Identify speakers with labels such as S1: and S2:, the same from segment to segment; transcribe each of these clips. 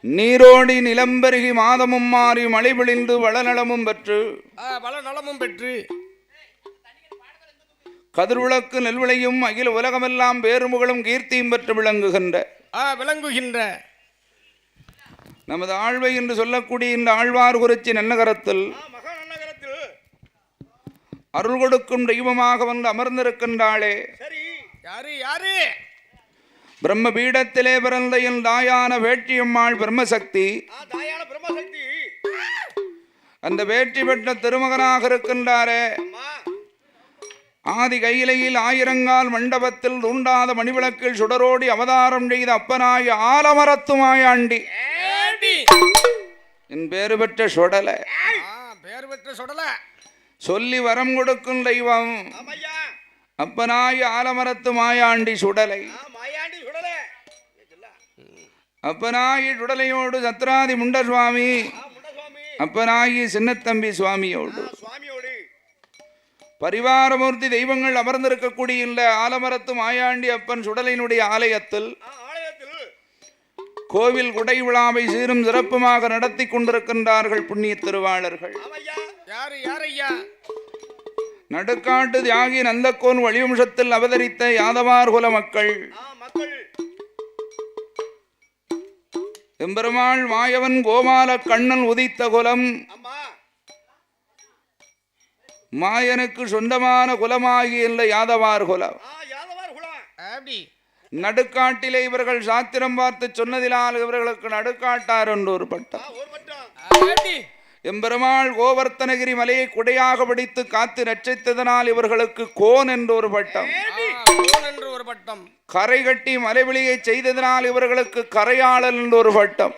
S1: நீரோடி நிலம்பெருகி மாதமும் மாறி மழை விழிந்து வளநலமும் பெற்று கதிர்விளக்கு நெல்விளையும் அகில உலகமெல்லாம் பேருமுகளும் கீர்த்தியும் பெற்று விளங்குகின்ற நமது ஆழ்வை என்று சொல்லக்கூடிய இந்த ஆழ்வார் குறிச்சி நன்னகரத்தில் அருள் கொடுக்கும் தெய்வமாக வந்து அமர்ந்திருக்கின்றாளே பிரம்ம பீடத்திலே பிறந்த என் தாயான வேட்டியம்மாள் பிரம்மசக்தி. அந்த வேட்டி பெற்ற திருமகனாக இருக்கின்றாரே ஆதி கையிலையில் ஆயிரங்கால் மண்டபத்தில் தூண்டாத மணிவிளக்கில் சுடரோடி அவதாரம் செய்த அப்பனாய் ஆலமரத்து மாயாண்டி என் பேரு பெற்ற சுடல சொல்லி வரம் கொடுக்கும் தெய்வம் அப்பனாய் ஆலமரத்து மாயாண்டி சுடலை. அப்பனாயி சுடலையோடு சத்ராதி முண்ட சுவாமி அப்பனாயி சின்னத்தம்பி சுவாமியோடு பரிவாரமூர்த்தி தெய்வங்கள் அமர்ந்திருக்கக்கூடிய இந்த ஆலமரத்து மாயாண்டி அப்பன் சுடலினுடைய ஆலயத்தில் கோவில் குடை விழாவை சீரும் சிறப்புமாக நடத்தி கொண்டிருக்கின்றார்கள் புண்ணிய திருவாளர்கள். நடுக்காட்டு தியாகி நந்தக்கோன் வழிவம்சத்தில் அவதரித்த யாதவார் குல மக்கள் எம்பெருமாள் மாயவன் கோபால கண்ணன் உதித்த குலம் மாயனுக்கு சொந்தமான குலமாகி இல்லை யாதவார் குலம். நடுக்காட்டிலே இவர்கள் சாத்திரம் பார்த்து சொன்னதினால் இவர்களுக்கு நடுக்காட்டார் என்று ஒரு பட்டம். எம்பெருமாள் கோவர்த்தனகிரி மலையை குடையாக பிடித்து காத்து ரட்சித்ததனால் இவர்களுக்கு கோன் என்று ஒரு பட்டம். கரை கட்டி மலைவெளியை செய்ததனால் இவர்களுக்கு கரையாளல் என்று ஒரு பட்டம்.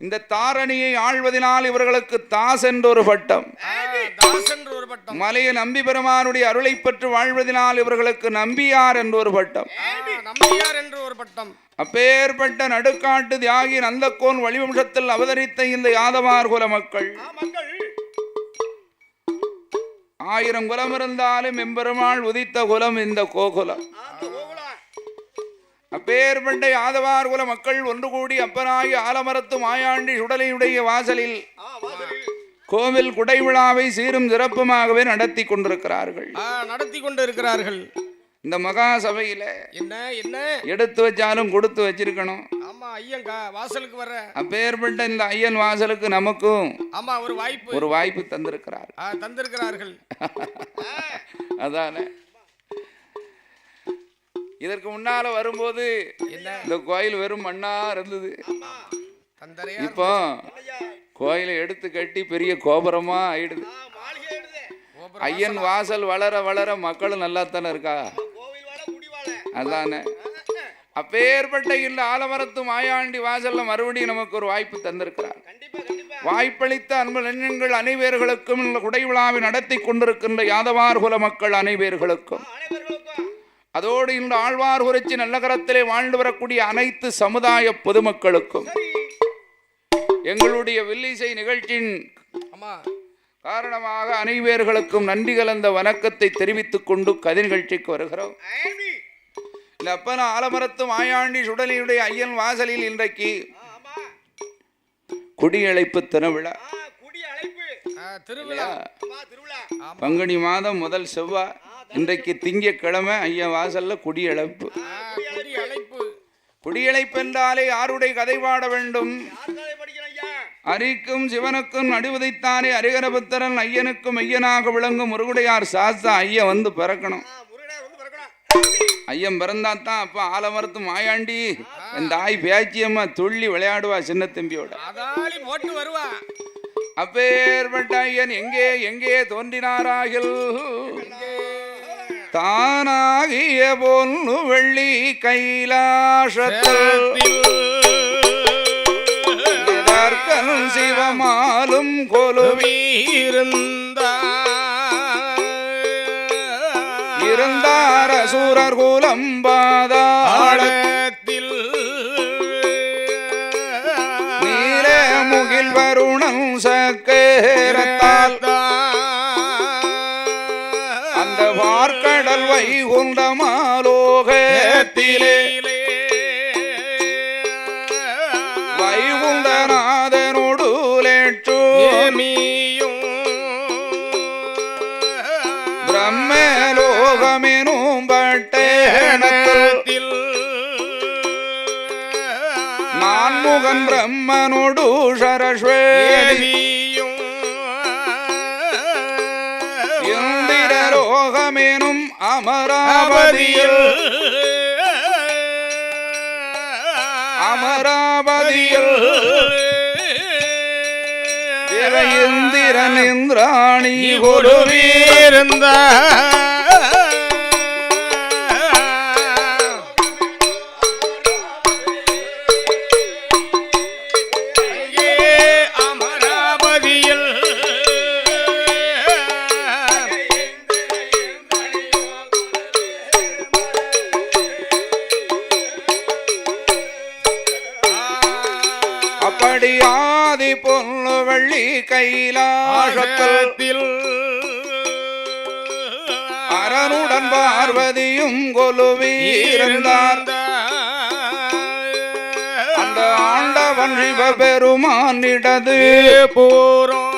S1: இந்த தாரணியை ஆழ்வதனால் இவர்களுக்கு தாஸ் என்று ஒரு பட்டம். மலையில் நம்பி பெருமானுடைய அருளை பெற்று வாழ்வதனால் இவர்களுக்கு நம்பியார் என்று ஒரு பட்டம். அப்பேற்பட்ட நடுக்காட்டு தியாகி நந்தக்கோன் வழிவம்சத்தில் அவதரித்த இந்த யாதவார் குல மக்கள் 1000 குலம் இருந்தாலும் எம்பெருமாள் உதித்த குலம் இந்த கோகுலம். அப்பேற்பட்ட யாதவார் குல மக்கள் ஒன்று கூடி அப்பனாகி ஆலமரத்து மாயாண்டி சுடலையுடைய வாசலில் கோவில் குடை விழாவை சீரும் சிறப்புமாகவே நடத்தி கொண்டிருக்கிறார்கள். இந்த மகா சபையில என்ன எடுத்து வச்சாலும் கொடுத்து வச்சிருக்கணும். அப்பேற்பட்ட இந்த ஐயன் வாசலுக்கு நமக்கும் ஒரு வாய்ப்பு தந்திருக்கிறார்கள். அதான இதற்கு முன்னால வரும்போது இந்த கோயில் வெறும் மண்ணா இருந்தது. இப்போ கோயிலை எடுத்து கட்டி பெரிய கோபுரமா ஆயிடுது. ஐயன் வாசல் வளர வளர மக்களும் நல்லா தானே இருக்கா? அதானே அப்பேற்பட்ட இந்த ஆலமரத்து மாயாண்டி வாசல்ல மறுபடியும் நமக்கு ஒரு வாய்ப்பு தந்திருக்கிறார். வாய்ப்பளித்த அன்பு நெஞ்சங்கள் அனைவர்களுக்கும் இந்த குடை விழாவை நடத்தி கொண்டிருக்கின்ற யாதவார் குல மக்கள் அனைவர்களுக்கும் அதோடு இந்த ஆழ்வார் குறிச்சி நல்லகரத்திலே வாழ்ந்து வரக்கூடிய அனைத்து சமுதாய பொதுமக்களுக்கும் எங்களுடைய வில்லிசை நிகழ்ச்சியின் காரணமாக அனைவர்களுக்கும் நன்றி கலந்த வணக்கத்தை தெரிவித்துக் கொண்டு கதை நிகழ்ச்சிக்கு வருகிறோம். இந்த அப்பன ஆலமரத்து மாயாண்டி சுடலியுடைய ஐயன் வாசலில் இன்றைக்கு குடியழைப்பு திருவிழா. பங்குனி மாதம் முதல் செவ்வாய் இன்றைக்கு திங்கட்கிழமை ஐயன் வாசல்ல குடியழைப்பு. குடியழைப்பு என்றாலே யாருடைய கதை பாட வேண்டும்? அரிக்கும் சிவனுக்கும் நடுவதைத்தானே அரிகரபுத்திரன் ஐயனுக்கும் ஐயனாக விளங்கும் முருகுடையார் சாஸ்தா ஐயன் வந்து பிறக்கணும். ஐயன் பிறந்தாத்தான் அப்ப ஆலமரத்து மாயாண்டி இந்த தாய் பேச்சியம்மா துள்ளி விளையாடுவா சின்ன தம்பியோட. அப்பேற்பட்ட ஐயன் எங்கே எங்கே தோன்றினாராகில் தானாகிய பொன்னு வெள்ளி கைலாசத்தில் சிவமாலும் இருந்தார் அசுரர் குலம் பாதாளத்தில் நீல முகில் வருணம் சக்கரத்தால் அந்த வார்க்கடல் வைகுண்டமாலோகத்திலே வைகுண்டநாதனோடு லேற்றுமியும் பிரம்மலோகமெனும் பட்டேனத்தில் நான்முகன் பிரம்மனோடு சரஸ்வதியும் இந்திரலோகமெனும் அமராவதியில் இந்திரன் இந்திராணி கொலுவீர்ந்த அமராவதியில் அப்படியாதி பொன்னு வள்ளி கைலாசத்தில் அரனுடன் பார்வதியும் கொலுவீர்ந்தார் அந்த ஆண்டவன் சிவபெருமான் இடது பூரம்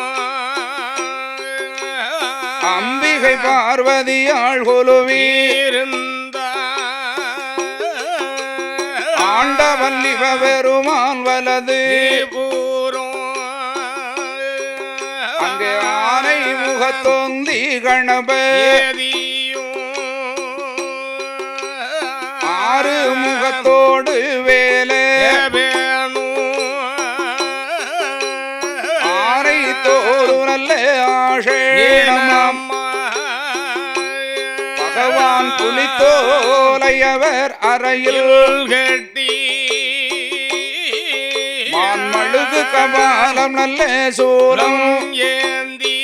S1: அம்பிகை பார்வதியாள் கொலுவீர்ந்த ஆண்டவன் சிவபெருமான் வலது அங்கே ஆனை முகத்தொந்தி கணபதியும் ஆறு முகத்தோடு வேலே ஆரை தோடு நல்ல ஆஷேணம் பகவான் புலித்தோலையவர் அறையில் கட்டி மான்மழுகு கபாலம் நல்ல சூலம் ஏந்தி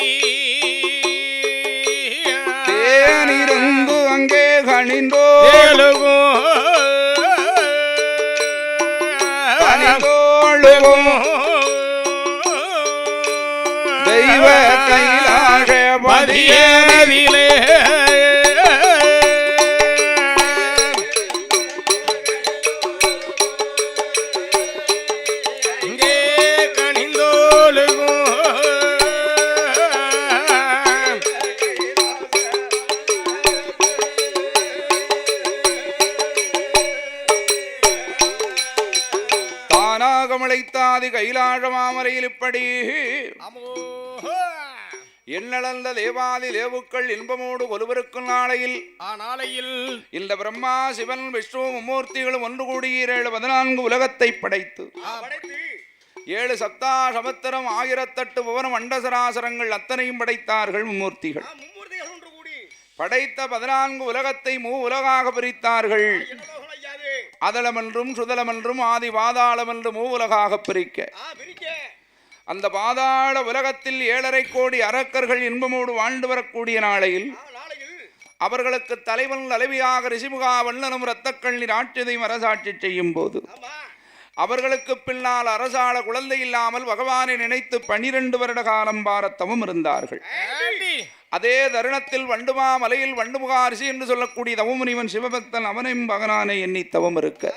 S1: தேனிருந்து அங்கே கணிந்தோழுகும் தெய்வ கைலாச பதியிலே தானாகமழைத்தாதி கைலாச மாமரையில் இப்படி எண்ணளந்த தேவாதி தேவுக்கள் இன்பமோடு ஒருவருக்கு நாளையில் இந்த பிரம்மா சிவன் விஷ்ணு மும்மூர்த்திகளும் ஒன்று கூடி 14 உலகத்தை படைத்து 7 சப்தா சமுத்திரம் 1008 புவனம் அண்டசராசரங்கள் அத்தனையும் படைத்தார்கள் மும்மூர்த்திகள். படைத்த 14 உலகத்தை உலகாக பிரித்தார்கள். அதளமென்றும் சுதலமென்றும் ஆதி பாதாளம் என்று உலகாக பிரிக்க அந்த பாதாள உலகத்தில் 7.5 கோடி அரக்கர்கள் இன்பமோடு வாழ்ந்து வரக்கூடிய நாளையில் அவர்களுக்கு தலைவன் தலைவியாக ரிஷிமுகா வண்ணனும் இரத்தக்கண்ணீர் ஆட்சியதையும் அரசாட்சி செய்யும் போது அவர்களுக்கு பின்னால் அரசாள குழந்தை இல்லாமல் பகவானை நினைத்து 12 வருட காலம் பாரத்தமும் இருந்தார்கள். அதே தருணத்தில் வண்டுமா மலையில் வண்டுமுகா அரிசி என்று சொல்லக்கூடிய தவமுனிவன் சிவபக்தன் அவனையும் பகவானை எண்ணி தவம் இருக்க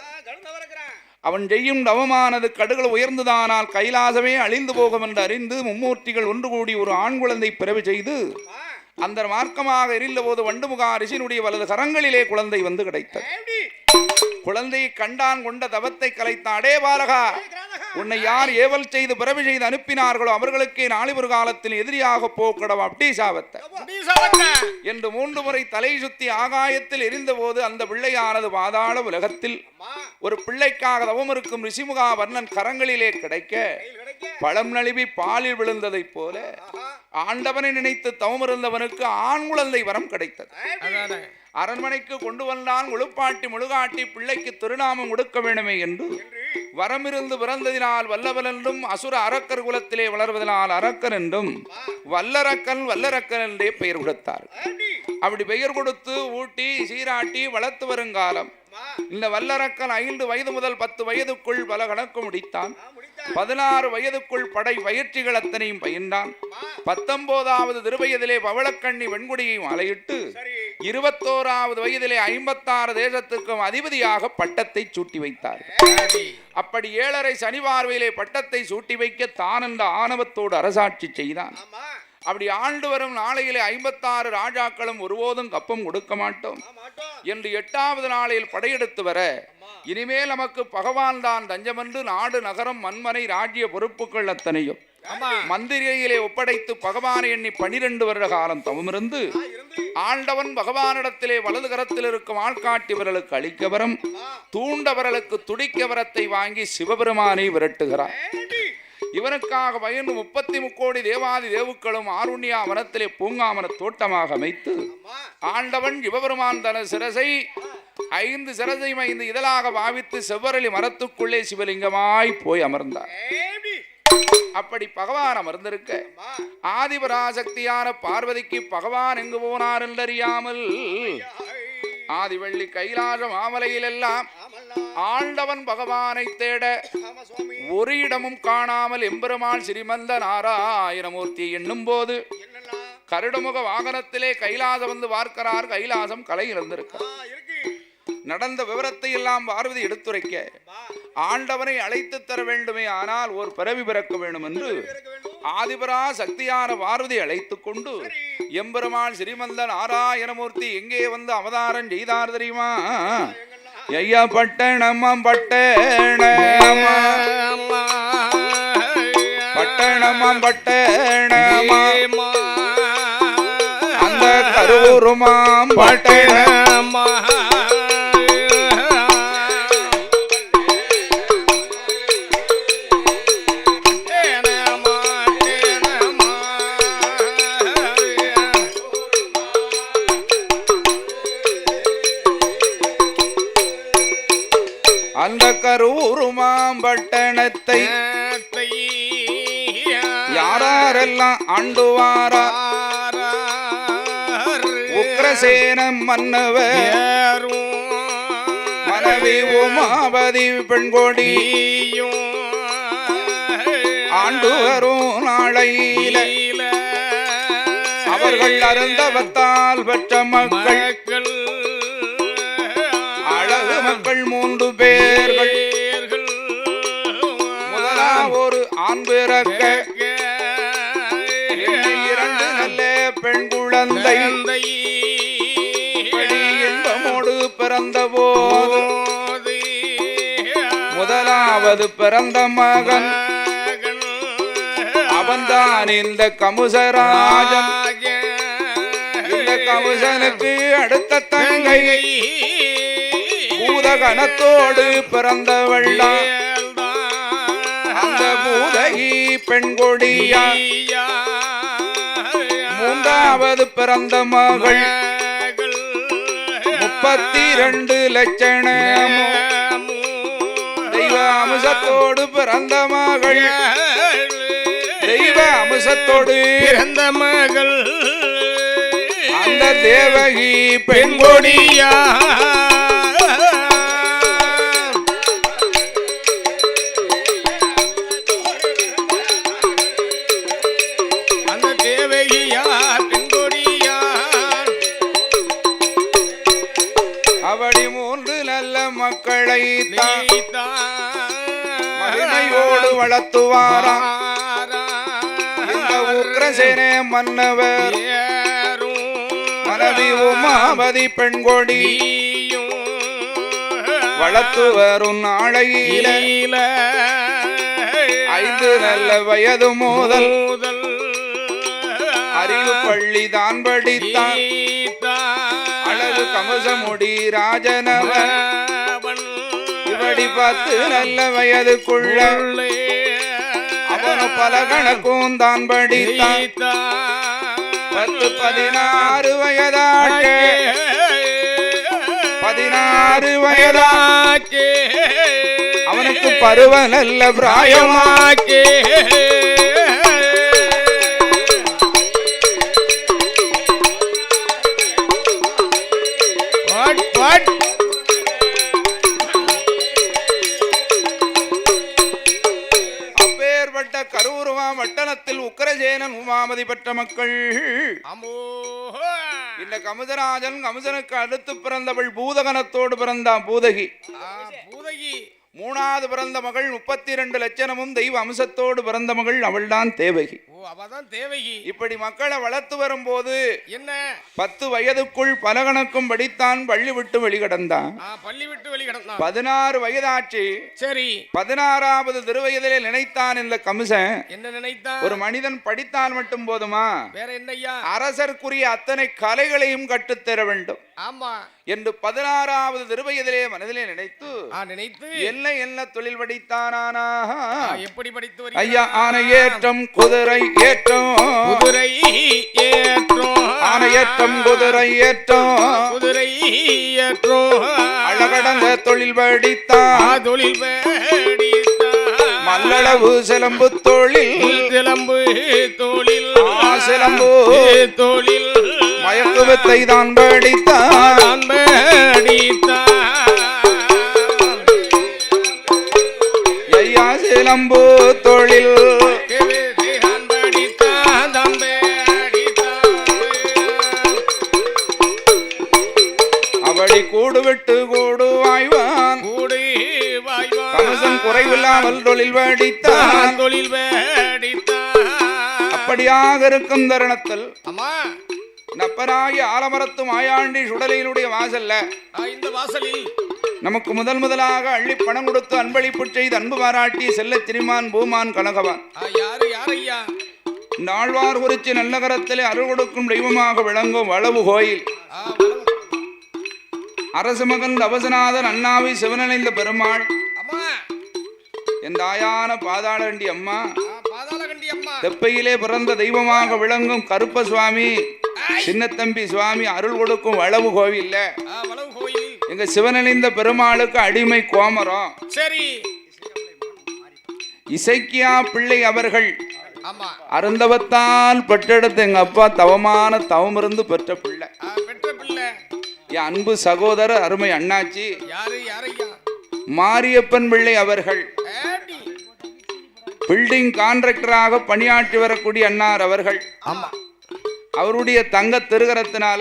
S1: அவன் செய்யும் தவமானது கடுகள் உயர்ந்ததானால் கைலாசமே அழிந்து போகும் என்று அறிந்து மும்மூர்த்திகள் ஒன்று கூடி ஒரு ஆண் குழந்தை பிறவி செய்து அந்த மார்க்கமாக எரிந்த போது வண்டுமுகா அரிசியினுடைய வலது கரங்களிலே குழந்தை வந்து கிடைத்தது. குழந்தையை கண்டான் கொண்ட தவத்தை கலைத்த அடே பாலகா, உன்னை யார் ஏவல் செய்து பிறவி செய்து அனுப்பினார்களோ அவர்களுக்கே நாளை ஒரு காலத்தில் எதிரியாக போக்கடவா அப்படி சாவத்த என்று 3 முறை தலை சுத்தி ஆகாயத்தில் எரிந்த போது அந்த பிள்ளையானது பாதாள உலகத்தில் ஒரு பிள்ளைக்காக தவம் இருக்கும் ரிஷிமுகா வர்ணன் கரங்களிலே கிடைக்க பழம் நழுவி பாலில் விழுந்ததைப் போல ஆண்டவனை நினைத்து தவம் இருந்தவனுக்கு ஆண் குழந்தை வரம் கிடைத்தது. அரண்மனைக்கு கொண்டு வந்தான் உழுப்பாட்டி முழுகாட்டி பிள்ளைக்கு திருநாமம் கொடுக்க வேண்டுமே என்று வரமிருந்து பிறந்ததினால் வல்லவன் என்றும் அசுர அரக்கர் குலத்திலே வளர்வதனால் அரக்கன் என்றும் வல்லரக்கன் வல்லரக்கன் என்றே பெயர் கொடுத்தார். அப்படி பெயர் கொடுத்து ஊட்டி சீராட்டி வளர்த்து வருங்காலம் இந்த வல்லரக்கன் 5 வயது முதல் 10 வயதுக்குள் பல கணக்கு முடித்தான். 16 வயதுக்குள் படை பயிற்சிகள் அத்தனையும் பயின்றான். 19வது திருவயதிலே பவளக்கண்ணி வெண்குடியை மாலையிட்டு 21வது வயதிலே 56 தேசத்துக்கும் அதிபதியாக பட்டத்தை சூட்டி வைத்தார். அப்படி 7.5 சனி பார்வையிலே பட்டத்தை சூட்டி வைக்க தான் என்ற ஆணவத்தோடு அரசாட்சி செய்தான். அப்படி ஆண்டு வரும் நாளையிலே 56 ராஜாக்களும் ஒருபோதும் கப்பம் கொடுக்க மாட்டோம் என்று 8வது நாளில் படையெடுத்து வர, இனிமேல் நமக்கு பகவான் தான் தஞ்சமென்று நாடு நகரம் மண்மனை ராஜ்ய பொறுப்புகள் அத்தனையும் மந்திரியிலே ஒப்படைத்து பகவானை எண்ணி 12 வருட காலம் தவமிருந்து ஆண்டவன் பகவானிடத்திலே வலது கரத்தில் இருக்கும் ஆள்காட்டியவர்களுக்கு அளிக்க வரம், தூண்டவர்களுக்கு துடிக்க வரத்தை வாங்கி சிவபெருமானை விரட்டுகிறார். இவனுக்காக பயந்து 33 கோடி தேவாதி தேவுக்களும் ஆருண்யா வனத்திலே பூங்காமன தோட்டமாக அமைத்து ஆண்டவன் சிவபெருமான் தன சிரசை 5 சிரசை 5 இதழாக பாவித்து செவ்வரளி மரத்துக்குள்ளே சிவலிங்கமாய் போய் அமர்ந்தார். அப்படி பகவான் அமர்ந்திருக்க ஆதிபராசக்தியான பார்வதிக்கு பகவான் எங்கு போனார் என்றறியாமல் ஆதிவள்ளி கைலாச மாமலையில் எல்லாம் ஆண்டவன் பகவானை தேட ஒரு இடமும் காணாமல் எம்பெருமாள் ஸ்ரீமந்த நாராயணமூர்த்தி எண்ணும் போது கருடமுக வாகனத்திலே கைலாசம் வந்து பார்க்கிறார். கைலாசம் கலை இழந்திருக்கிறார். நடந்த விவரத்தை எல்லாம் பார்வதி எடுத்துரைக்க ஆண்டவனை அழைத்து தர வேண்டுமே, ஆனால் ஒரு பிறவி பிறக்க வேண்டும் என்று ஆதிபரா சக்தியான பார்வதி அழைத்துக் கொண்டு எம்பெருமாள் ஸ்ரீமந்த நாராயணமூர்த்தி எங்கே வந்து அவதாரம் செய்தார் தெரியுமா? ஐயா பட்டணமம் பட்டணமம் பட்டணமா அந்த கரூருமாம் பட்டணமா அந்த கரூருமாம் பட்டணத்தை யாரெல்லாம் ஆண்டுவாரா? உக்ரசேனம் மன்னவர் மனைவி உமாபதி பெண்கொடி ஆண்டு வரும் நாளையில அவர்கள் அருந்தவத்தால் பெற்ற மக்கள் அழகு மக்கள் 3 பேர்கள். முதலாம் ஒரு ஆண் பிறக்க 2 நல்ல பெண் குழந்தை இன்பமோடு பிறந்த போது முதலாவது பிறந்த மகன் அவன்தான் இந்த கமுசராஜன். இந்த கமுசனுக்கு அடுத்த தங்கை பூதகணத்தோடு பிறந்தவள் அந்த பூதகி பெண்கொடியா. 3வது பிறந்த மகள் 32 லட்சணமோ தெய்வ அம்சத்தோடு பிறந்த மகள். தெய்வ அம்சத்தோடு பிறந்த மகள் அந்த தேவகி பெண்கொடியா. அவடி 3 நல்ல மக்களை மகிமையோடு வளர்த்துவாரா இந்த உக்ரசேன மன்னவர். மனைவி உமாபதி பெண்கொடி வளர்த்து வரும் நாளையில 5 நல்ல வயது முதல் அறிவு பள்ளி தான் படித்தான். அழகு கமசமுடி ராஜனவன் இப்படி 10 நல்ல வயதுக்குள்ள அவனு பல கணக்கும் தான் படித்தான். 10-16 வயதாக்கே 16 வயதாக்கே அவனுக்கு பருவ நல்ல பிராயமாக்கே அப்படிப்பட்ட கரூருவா வட்டணத்தில் உக்கிரசேனன் உமாமதி பெற்ற மக்கள். இந்த கமுதராஜன் கமுதனுக்கு அடுத்து பிறந்தவள் பூதகனத்தோடு பிறந்தான் பூதகி. மூணாவது பிறந்த மகள் 32 லட்சணமும் தெய்வ அம்சத்தோடு பிறந்த மகள் அவள்தான் தேவகி. இப்படி மக்களை வளர்த்து வரும்போது என்ன 10 வயதுக்குள் பலகணக்கும் படித்தான். பள்ளி விட்டு வெளிகடந்தான். 16 வயதாச்சு. சரி, 16வது திருவயதிலே நினைத்தான் இந்த கம்சன். என்ன நினைத்தான்? ஒரு மனிதன் படித்தான் மட்டும் போதுமா, வேற என்னையா, அரசர்க்குரிய அத்தனை கலைகளையும் கற்றுத்தர வேண்டும் என்று 16வது திருவயதிலே மனதிலே நினைத்து என்ன தொழில் படித்தானா? எப்படி படித்து? ஐயா, ஆனை ஏற்றம் குதிரை ஏற்றம், குதிரை ஏற்றம், ஆனை ஏற்றம் குதிரை ஏற்றம், குதிரை ஏற்றம், அழகடந்த தொழில் படித்தான். தொழில் மல்லளவு சிலம்பு தொழில், சிலம்பு தொழில், சிலம்பு தொழில், மயக்கு வித்தை தான் படித்தான். ஐயா, சிலம்பு தொழில் அவடி கூடு விட்டு கூடு வாய்வான். கமசன் குறைவில்லாமல் தொழில் படித்தான். தொழில் அப்படியாக இருக்கும் தருணத்தில் நப்பராகி ஆலமரத்து மாயாண்டி சுடலையினுடைய வாசல்ல, இந்த வாசலில் நமக்கு முதலாக அள்ளி பணம் கொடுத்து அன்பளிப்பு செய்து அன்பு பாராட்டி செல்ல திரிமான் பூமான் கனகவான் நாழ்வார் குறிச்சி நல்லகரத்திலே அருள் கொடுக்கும் தெய்வமாக விளங்கும் வளவு கோயில் அரசு மகன் அவசநாதன் அண்ணாவி சிவனடைந்த பெருமாள் என் தாயான பாதாளகண்டி அம்மா, தெப்பையிலே பிறந்த தெய்வமாக விளங்கும் கருப்ப சுவாமி சின்னத்தம்பி சுவாமி அருள் கொடுக்கும் வளவு கோவில் எங்க சிவனடைந்த பெருமாளுக்கு அடிமை கோமரம். சரி, இசைக்கியா பிள்ளை அவர்கள் அருந்தவத்தால் பெற்றெடுத்த எங்க அப்பா தவமான தவம் இருந்து பெற்ற பிள்ளை. என் அன்பு சகோதரர் அருமை அண்ணாச்சி மாரியப்பன் பிள்ளை அவர்கள் பில்டிங் கான்ட்ராக்டராக பணியாற்றி வரக்கூடிய அண்ணார் அவர்கள். அவருடைய தங்க திருகரத்தினால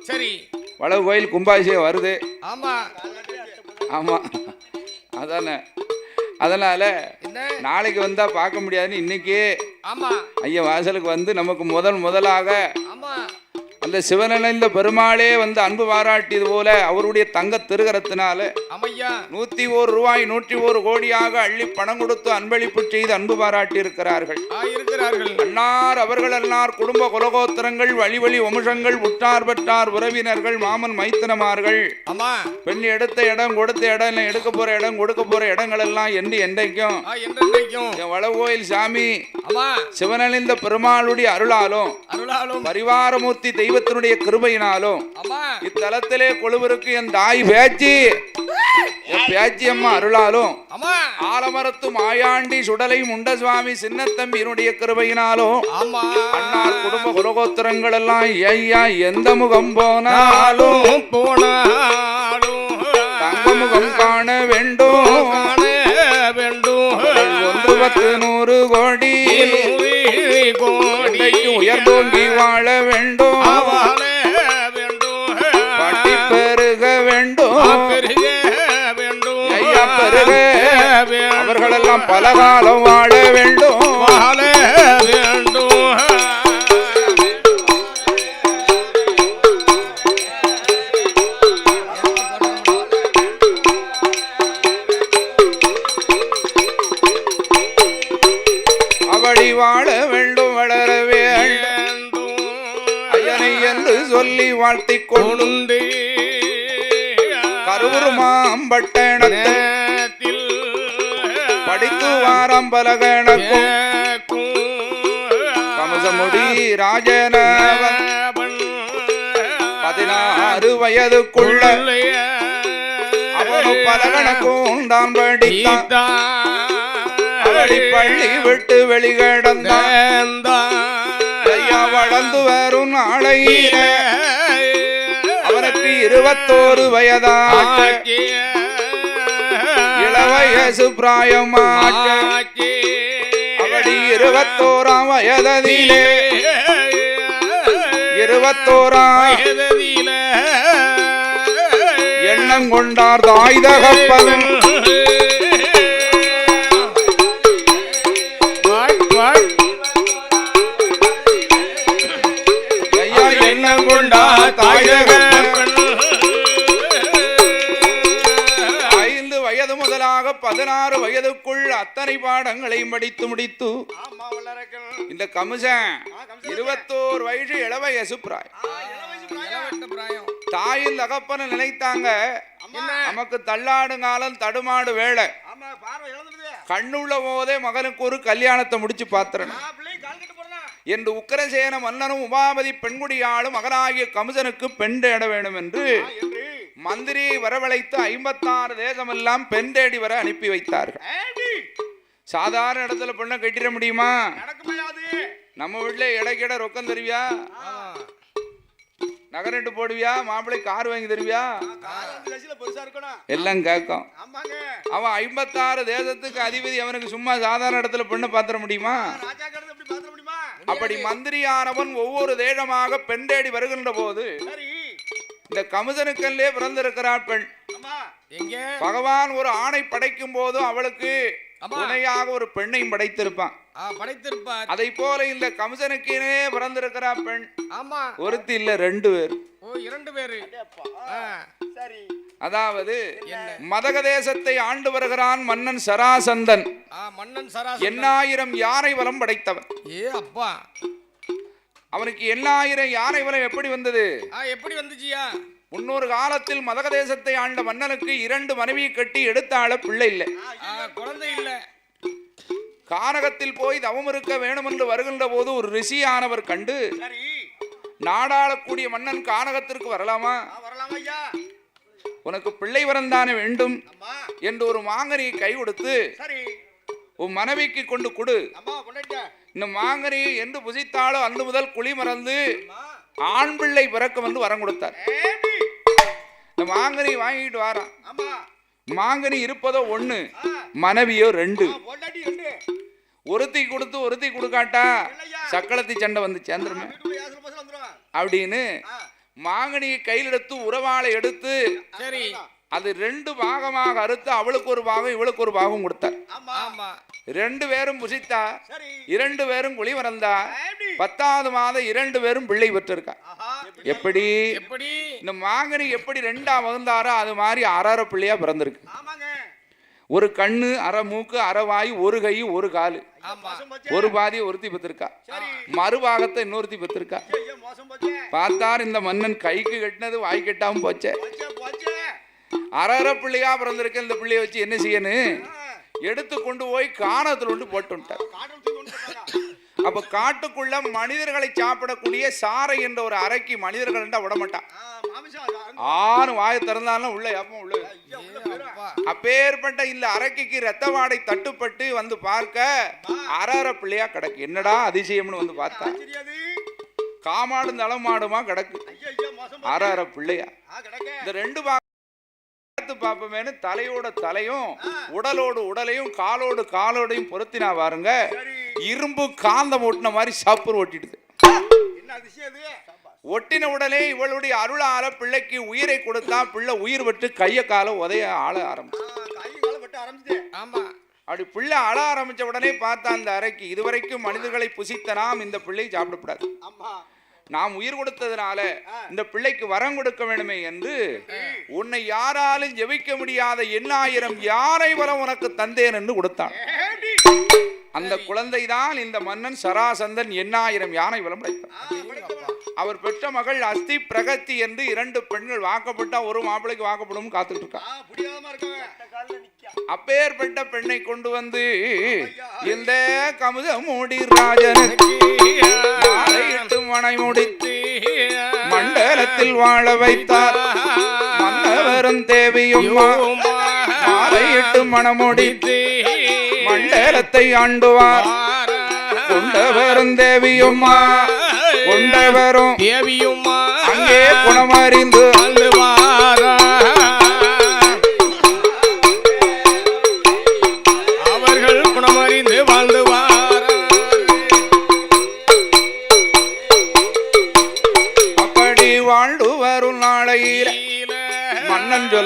S1: சரி வளவு கோயில் கும்பாபிஷேகம் வருது. ஆமா, அதானே, அதனால நாளைக்கு வந்தா பார்க்க முடியாதுன்னு இன்னைக்கே ஐயா வாசலுக்கு வந்து நமக்கு முதலாக அந்த சிவனடைந்த பெருமாளே வந்து அன்பு பாராட்டியது போல அவருடைய தங்க திருகரத்தினால 101 ரூபாய் 101 கோடியாக அள்ளி பணம் கொடுத்து அன்பளிப்பு செய்து அன்பு பாராட்டி இருக்கிறார்கள். அன்னார் அவர்கள் எல்லார் குடும்ப குலகோத்திரங்கள் வழி வம்சங்கள் உற்றார் பெற்றார் உறவினர்கள் மாமன் மைத்தனமார்கள் பெண் எடுத்த இடம் கொடுத்த இடம் எடுக்க போற இடம் கொடுக்க போற இடங்கள் எல்லாம் என்றைக்கும் வளவு கோயில் சாமி சிவனடைந்த பெருமாளுடைய அருளாலும் பரிவாரமூர்த்தி தெய்வத்தினுடைய கிருபையினாலும் இத்தலத்திலே கொழுவிற்கு என் தாய் பேச்சி அம்மா அருளாலும் ஆலமரத்து மாயாண்டி சுடலை முண்ட சுவாமி சின்னத்தம்பியினுடைய கிருபையினாலும் அன்னார் குடும்ப குலகோத்திரங்கள் எல்லாம் ஐயா எந்த முகம் போனாலும் தங்க முகம் காண வேண்டும் 100 கோடி உயர்ந்தோங்கி வாழ வேண்டும், பாட்டி பெருக வேண்டும், ஐயா பெருக அவர்களெல்லாம் பலகாலம் வாழ வேண்டும். அவடி வாழ வேண்டும், வளர வேண்டும் ஐயனை என்று சொல்லி வாழ்த்திக் கொண்டு கரூர் மாம்பட்டணத்தில் படித்து வாரம் பலகணக்கும் கமசமுடி ராஜனவன் 16 வயதுக்குள்ள அவனு பலகணக்கும் தான் படித்தான். பள்ளி விட்டு வெளிகடந்தான். வளர்ந்து வரும் நாளையில அவனுக்கு 21 வயதாச்சு. இளவயசு பிராயமாச்சு. 21ஆம் வயதிலே 21ஆம் வயதிலே எண்ணம் கொண்டார் தாய் தகப்பன் ஐயா எண்ணம் கொண்டார் தாய் தகப்பன் 5 வயது முதலாக 16 வயதுக்குள் அத்தனை பாடங்களையும் படித்து முடித்து இந்த கமிஷன் 21 வயசு இளவயசு பிராயம். தாயின் தகப்பன நினைத்தாங்க நமக்கு தள்ளாடு காலம் தடுமாடு வேலை கண்ணுள்ள போதே மகனுக்கு ஒரு கல்யாணத்தை முடிச்சு பாத்திரன் என்று உக்கிரசேன மன்னனும் உமாபதி பெண்குடியாளும் மகனாகிய கமிஷனுக்கு பெண் தேட வேண்டும் என்று மந்திரியை வரவழைத்து 56 தேசமெல்லாம் பெண் தேடி வர அனுப்பி வைத்தார்கள். சாதாரண இடத்துல பெண்ணை கட்டிட முடியுமா? நம்ம வீட்டுல இடைக்கிட ரொக்கம் தருவியா? நகரட்டு போடுவியா? மாப்பிள்ளை கார் வாங்கி தருவியா? எல்லாம் கேட்கும். அவன் 56 தேசத்துக்கு அதிபதி, அவனுக்கு சும்மா சாதாரண இடத்துல பெண்ணை பாத்திர முடியுமா? அப்படி மந்திரியானவன் ஒவ்வொரு தேசமாக பெண் தேடி வருகின்ற போது இந்த கமிஷனுக்கல்லே பிறந்திருக்கிறார் பெண். பகவான் ஒரு ஆணை படைக்கும் போது அவளுக்கு துணையாக ஒரு பெண்ணையும் படைத்திருப்பான். அதை போல இந்த கமிஷனுக்கே பிறந்திருக்கிறார் பெண். ஒருத்தி இல்ல 2 பேர்.
S2: 2 பேரு.
S1: அதாவது மதக தேசத்தை ஆண்டு வருகிறான் மன்னன் சராசந்தன். எண்ணாயிரம் யானை வலம் படைத்தவன். அவனுக்கு 8000 யானை வலம் எப்படி வந்தது?
S2: எப்படி வந்துச்சியா?
S1: முன்னொரு காலத்தில் மதக தேசத்தை ஆண்ட மன்னனுக்கு 2 மனைவியை கட்டி எடுத்தால பிள்ளை இல்லை,
S2: குழந்தை இல்லை.
S1: கானகத்தில் போய் தவம் இருக்க வேணும் என்று வருகின்ற போது ஒரு ரிஷியானவர் கண்டு, நாடாளக்கூடிய மன்னன் கானகத்திற்கு வரலாமா, உனக்கு பிள்ளை வரந்தானே வேண்டும் என்று ஒரு மாங்கனியை கை கொடுத்து உன் மனைவிக்கு கொண்டு கொடு, இந்த மாங்கனியை என்று புசித்தாலோ அன்று முதல் குழி மறந்து ஆண் பிள்ளை பிறக்க வந்து வரம் கொடுத்தார். இந்த மாங்கனி வாங்கிட்டு வாரான். மாங்கனி இருப்பதோ 1, மனைவியோ 2. ஒருத்தி கொடுத்து ஒருத்தி கொடுக்காட்டா சக்களத்தி சண்டை வந்து சேர்ந்துருமே அப்படின்னு மாங்கனியை கையில் எடுத்து உறவாளை எடுத்து அது 2 பாகமாக அறுத்து அவளுக்கு ஒரு பாகம் இவளுக்கு ஒரு பாகம் கொடுத்தார். 2 பேரும் புசித்தா, 2 பேரும் குழி வந்தா, 10வது மாதம் 2 பேரும் பிள்ளை பெற்றிருக்கா. எப்படி இந்த மாங்கனி எப்படி 2ஆ வந்தாரோ அது மாதிரி அரை பிள்ளையா பிறந்திருக்கு. ஒரு கண்ணு, அரை மூக்கு, அரை வாய், ஒரு கை, ஒரு காலு, ஒரு பாதியை ஒருத்தி பெற்றிருக்கா, மறுபாகத்தை இன்னொருத்தி பெற்றிருக்கா. பார்த்தார் இந்த மன்னன் கைக்கு கட்டினது வாய் கட்டாம போச்சே, அரை பிள்ளையா பிறந்திருக்க இந்த பிள்ளைய வச்சு என்ன செய்யணும், எடுத்து கொண்டு போய் காணத்துல கொண்டு போட்டு. அப்ப காட்டுக்குள்ள மனிதர்களை சாப்பிடக்கூடிய சாரை என்ற ஒரு அறைக்கு மனிதர்கள் விடமாட்டான். 6 வாயை திறந்தாலும் உள்ள ஏப்பம் உள்ள. அப்பேற்பட்ட இந்த அறைக்கு ரத்த வாடை தட்டுப்பட்டு வந்து பார்க்க அரை பிள்ளையா கிடக்கு. என்னடா அதிசயம்னு வந்து பார்த்தா காமாடு நலமாடுமா கிடக்கு, அரை பிள்ளையா. இந்த 2 பாப்பமேனு தலையோட தலையும் உடலோடு உடலையும் காலோடு காலோடையும் பொருத்தினா பாருங்க, இரும்பு காந்தம் ஒட்டின மாதிரி சாப்பர் ஒட்டிடுது. ஒட்டின உடனே இவளுடைய அருளால பிள்ளைக்கு உயிரை கொடுத்தா பிள்ளை உயிர் விட்டு கைய கால உதைய ஆள ஆரம்பிச்சு. அப்படி பிள்ளை அழ ஆரம்பிச்ச உடனே பார்த்தா அந்த அறைக்கு இதுவரைக்கும் மனிதர்களை புசித்த நாம் இந்த பிள்ளை சாப்பிடக்கூடாது, நாம் உயிர் கொடுத்ததுனால இந்த பிள்ளைக்கு வரம் கொடுக்க வேண்டுமே என்று உன்னை யாராலும் ஜெபிக்க முடியாத 8000 யானை வரம் உனக்கு தந்தேன் என்று கொடுத்தான். அந்த குழந்தை தான் இந்த மன்னன் சராசந்தன் 8000 யானை வலம் படைத்தான். அவர் பெற்ற மகள் அஸ்தி பிரகத்தி என்று 2 பெண்கள் வாக்கப்பட்டா ஒரு மாப்பிள்ளைக்கு வாக்கப்படும் காத்துட்டு இருக்கா. அப்பேற்பட்ட பெண்ணை கொண்டு வந்து இந்த கமுத மூடி ராஜனுக்கு மனை முடித்து மண்டலத்தில் வாழ வைத்தார். மன்னவரும் தேவியும் மாலையிட்டு மணமுடித்து மண்டலத்தை ஆண்டுவார். கொண்டவரும் தேவியும்மா கொண்டவரும் தேவியும்மா அங்கே குணமறிந்து அவர்கள் குணமறிந்து வாழ்ந்துவார்.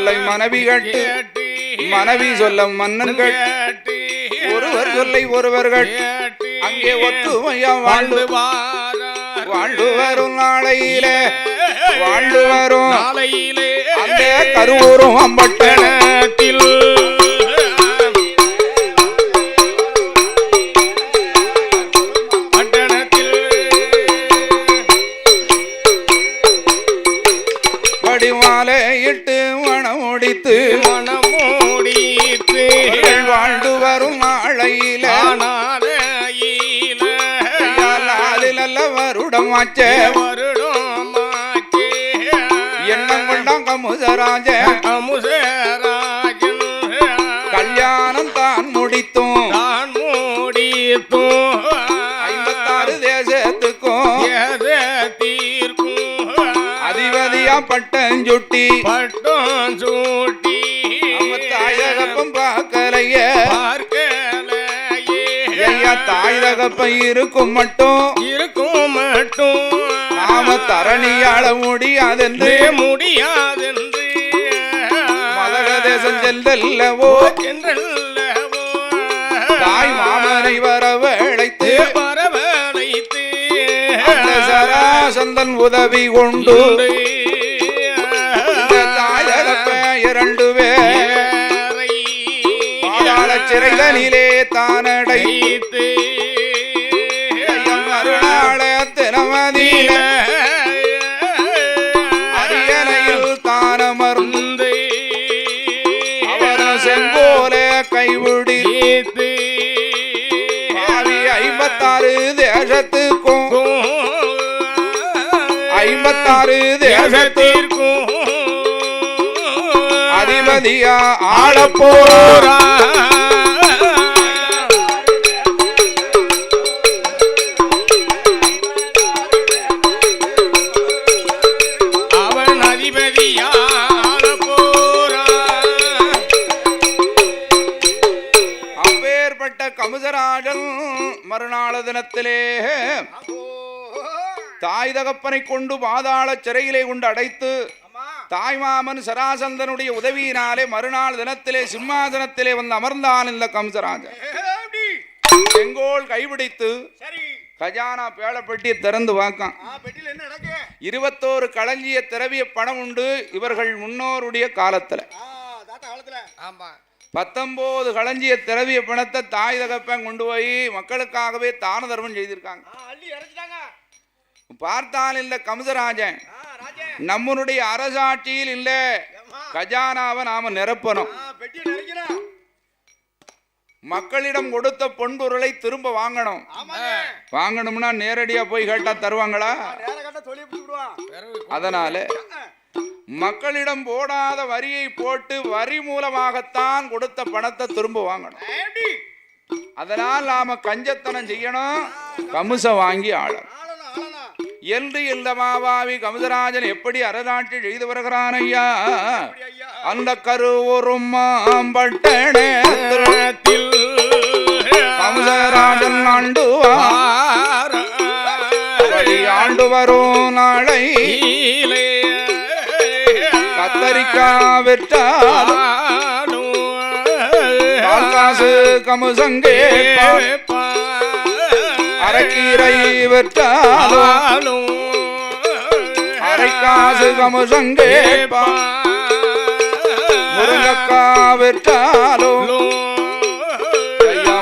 S1: சொல்லை மனைவி கேட்டு மனைவி சொல்ல மன்னன் கேட்டு ஒருவர் சொல்லை ஒருவர் கேட்டு அங்கே ஒத்துமையா வாழ்ந்து வாழ்ந்து வரும் நாளையிலே வாழ்ந்து வரும் நாளையிலே அந்த கருவூரும் அம்பட்டணத்தில் இட்டு மனம் முடித்து வாழ்ந்து வரும் நாளையில நல்ல வருடம் ஆச்சே எண்ணம் கொண்டாம் கமுசராஜ கல்யாணம் தான் முடித்தோம் 56 தேசத்துக்கும் அதிபதியா பட்டம் சுட்டி தாயகப்பம் பார்க்கலையே தாயகப்பம் இருக்கும் மட்டும் நாம தரணியாள முடியாதென்று மதக தேசம் சென்றல்லவோ தாய் மாமனை வரவழைத்து சராசந்தன் உதவி கொண்டு தாயகப்ப 2 பேர் பாதாள சிறைதனிலே தானடைத்து அருளாளத்தினமதியில அரியணையில் தானமர்ந்து அவரும் செங்கோல கைவிடித்து 56 தேசத்துக்கும் 56 தேசத்திற்கும் அதிபதியா ஆளப்போரா அவன் அதிபதியா ஆளப்போரா அப்பேற்பட்ட கமுசராஜன் மறுநாள் தினத்திலே தாய் தகப்பனை கொண்டு பாதாள சிறையிலே கொண்டு அடைத்து தாய்மாமன் சராசந்தனுடைய உதவியினாலே மறுநாள் தினத்திலே சிம்மாசனத்திலே வந்து அமர்ந்தான் இந்த கம்சராஜன் செங்கோல் கைபிடித்து கஜானா பேளப்பட்டியை திறந்து வாக்கான் 21 களஞ்சிய திரவிய பணம் உண்டு இவர்கள் முன்னோருடைய காலத்துல 19 களஞ்சிய திரவிய பணத்தை தாய் தகப்பன் கொண்டு போய் மக்களுக்காகவே தான தர்மம் செய்திருக்காங்க பார்த்தால் இந்த கம்சராஜன் நம்மளுடைய அரசாட்சியில் இல்ல கஜானாவை நாம நிரப்பணும் மக்களிடம் கொடுத்த பொன்பொருளை திரும்ப வாங்கணும் வாங்கணும்னா நேரடியா போய் கேட்டா தருவாங்களா அதனால மக்களிடம் போடாத வரியை போட்டு வரி மூலமாகத்தான் கொடுத்த பணத்தை திரும்ப வாங்கணும் அதனால் நாம கஞ்சத்தனம் செய்யணும் கமுசம் வாங்கி ஆளணும் என்று இந்த மாவாவி கமுசராஜன் எப்படி அரசாட்சி செய்து வருகிறான் ஐயா அந்த கருவூரும் பட்டணத்தில் கமுசராஜன் ஆண்டு வரும் நாளை கத்தரிக்கா விற்றால் காசு கமுசங்கே அரைக்கீரை விற்றாலும் அரைக்காசு கமுசங்கே முருங்கக்கா விற்றாலும்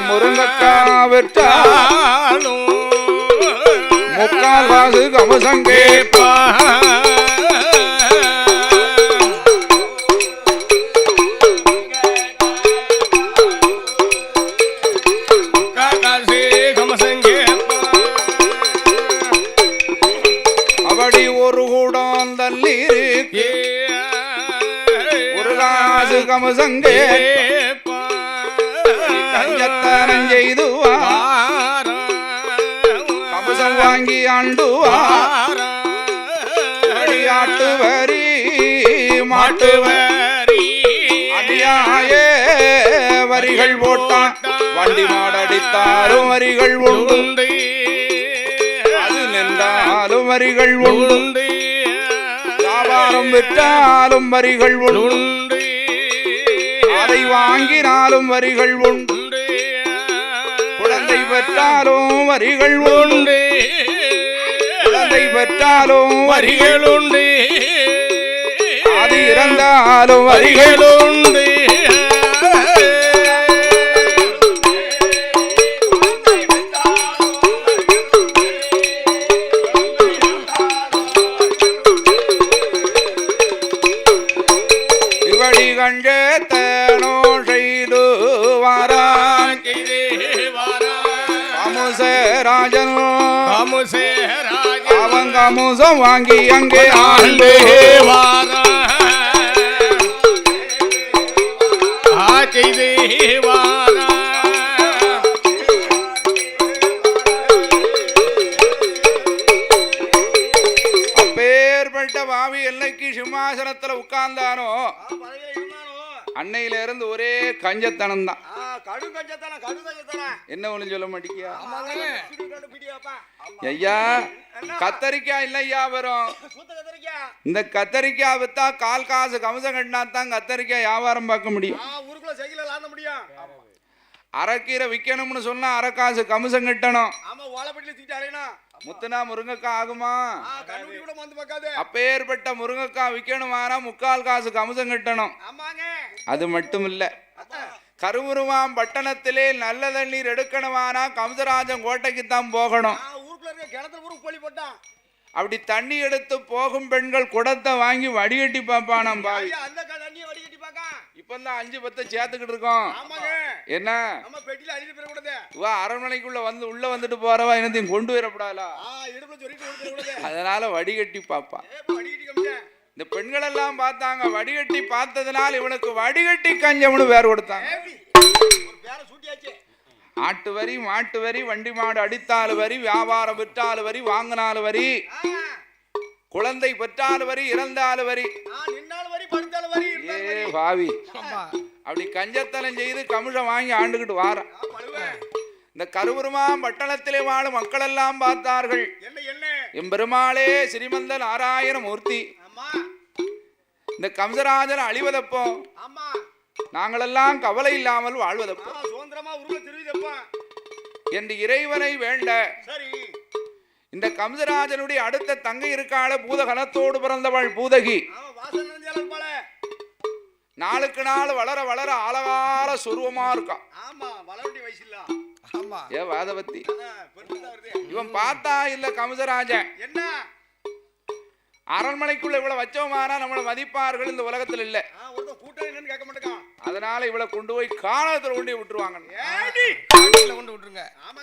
S1: முருங்கக்கா விற்றாலும் 3/4 காசு கமுசங்கே கமுசங்கே கஞ்சத்தனம் செய்துவா கமுசம் வாங்கி ஆண்டுவார் ஆட்டு வரி மாட்டு வரி அடியாயே வரிகள் போட்டான் வண்டி மாடடித்தாலும் வரிகள் உண்டு அது நின்றாலும் வரிகள் உண்டு வியாபாரம் விற்றாலும் வரிகள் உண்டு குழந்தை வாங்கினாலும் வரிகள் உண்டு, குழந்தை பெற்றாலும் வரிகள் உண்டு, குழந்தை பெற்றாலும் வரிகள் உண்டு, அது இறந்தாலும் வரிகள் உண்டு. இவடி கஞ்சத்தனோ செய்து வாரான் கமுசராஜன், அவன் கமுசம் வாங்கி அங்கே ஆண்டு அப்பேற்பட்ட பாவி எல்லைக்கு சிம்மாசனத்துல உட்கார்ந்தானோ அன்னையில இருந்து ஒரே கஞ்சத்தனம் தான். என்ன ஒண்ணு சொல்ல மாட்டேங்கியா ஐயா? கத்தரிக்காய் இல்லையா வரும், இந்த கத்தரிக்காய் வித்தா கால் காசு கமிசம் கட்டினா தான் கத்தரிக்காய் வியாபாரம் பார்க்க முடியும். அரைக்கீரை விற்கணும்னு சொன்னா அரை காசு கமிசம் கட்டணும். முத்துனா முருங்கக்காய் ஆகுமா? அப்பேற்பட்ட முருங்கக்காய் விற்கணுமானா 3/4 காசு கமிசம் கட்டணும். அது மட்டும் இல்ல, கருமுருவாம் பட்டணத்திலே நல்ல தண்ணீர் எடுக்கணுமானா கம்சராஜன் கோட்டைக்குத்தான் போகணும். அப்படி தண்ணி எடுத்து போகும் பெண்கள் குடத்தை வாங்கி வடிகட்டி பார்ப்பானாம் பாவி. இப்பதான் 5-10 சேர்த்துக்கிட்டு இருக்கோம். என்ன அரண்மனைக்குள்ள வந்து உள்ள வந்துட்டு போறவா என்னத்தையும் கொண்டு வரப்படாதா, அதனால வடிகட்டி பார்ப்பான். இந்த பெண்கள் எல்லாம் பார்த்தாங்க, வடிகட்டி பார்த்ததுனால இவனுக்கு வடிகட்டி கஞ்சம்னு பேர் கொடுத்தாங்க. ஆட்டு வரி, மாட்டு வரி, வண்டி மாடு அடித்தாலும் வரி, வியாபாரம் விற்றாலும் வரி, வாங்கினாலும் வரி, குழந்தை பெற்றாலும் வரி, இறந்தாலும் வரி. ஏ பாவி, அப்படி கஞ்சத்தனம் செய்து கமிஷம் வாங்கி ஆண்டுகிட்டு வாரான். இந்த கருவுருமா பட்டணத்திலே வாழும் மக்கள் எல்லாம் பார்த்தார்கள், எம்பெருமாளே ஸ்ரீமந்த நாராயண மூர்த்தி இந்த கம்சராஜன் அழிவதப்போ நாங்களெல்லாம் கவலை இல்லாமல் வாழ்வதப்போ என்று இறைவனை வேண்ட இந்த கம்சராஜனுடைய அடுத்த தங்கை இருக்காள பூதகணத்தோடு பிறந்தவள் பூதகி. நாளுக்கு நாள் வளர வளர அழகார சுருவமா இருக்கா. ஏ வாதவத்தி, இவன் பார்த்தா இல்ல கம்சராஜன் அரண்மனைக்குள்ள இவ்வளவு வச்சோமானா நம்மளை மதிப்பார்கள் இந்த உலகத்துல இல்ல. அதனால இவளை கொண்டு போய் கானகத்துல கொண்டு விட்டுருவாங்க.